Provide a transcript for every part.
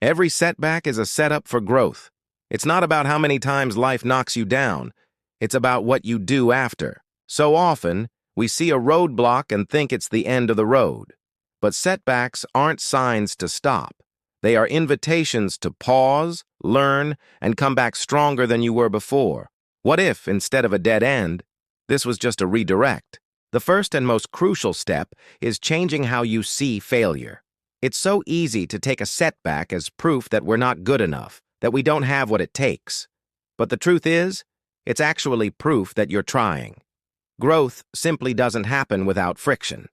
Every setback is a setup for growth. It's not about how many times life knocks you down. It's about what you do after. So often, we see a roadblock and think it's the end of the road. But setbacks aren't signs to stop. They are invitations to pause, learn, and come back stronger than you were before. What if, instead of a dead end, this was just a redirect? The first and most crucial step is changing how you see failure. It's so easy to take a setback as proof that we're not good enough, that we don't have what it takes. But the truth is, it's actually proof that you're trying. Growth simply doesn't happen without friction.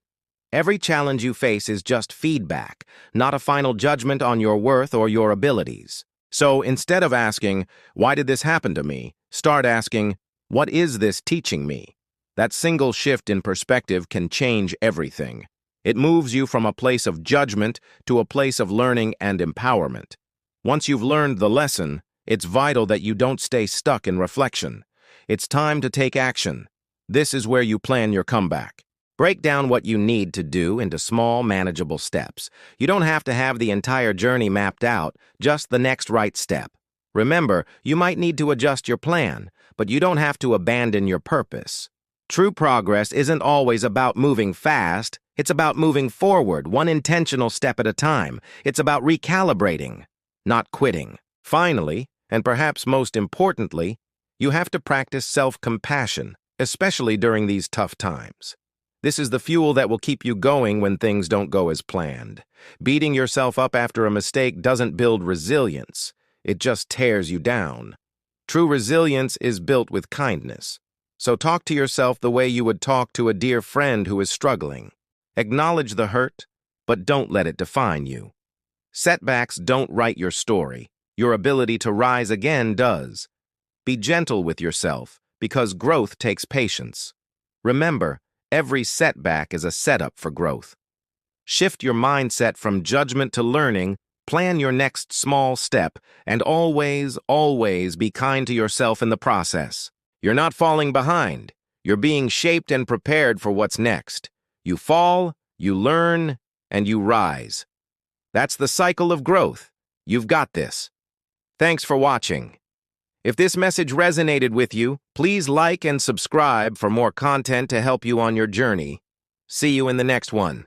Every challenge you face is just feedback, not a final judgment on your worth or your abilities. So instead of asking, "Why did this happen to me?" start asking, "What is this teaching me?" That single shift in perspective can change everything. It moves you from a place of judgment to a place of learning and empowerment. Once you've learned the lesson, it's vital that you don't stay stuck in reflection. It's time to take action. This is where you plan your comeback. Break down what you need to do into small, manageable steps. You don't have to have the entire journey mapped out, just the next right step. Remember, you might need to adjust your plan, but you don't have to abandon your purpose. True progress isn't always about moving fast. It's about moving forward, one intentional step at a time. It's about recalibrating, not quitting. Finally, and perhaps most importantly, you have to practice self-compassion, especially during these tough times. This is the fuel that will keep you going when things don't go as planned. Beating yourself up after a mistake doesn't build resilience. It just tears you down. True resilience is built with kindness. So talk to yourself the way you would talk to a dear friend who is struggling. Acknowledge the hurt, but don't let it define you. Setbacks don't write your story. Your ability to rise again does. Be gentle with yourself, because growth takes patience. Remember, every setback is a setup for growth. Shift your mindset from judgment to learning, plan your next small step, and always, always be kind to yourself in the process. You're not falling behind. You're being shaped and prepared for what's next. You fall, you learn, and you rise. That's the cycle of growth. You've got this. Thanks for watching. If this message resonated with you, please like and subscribe for more content to help you on your journey. See you in the next one.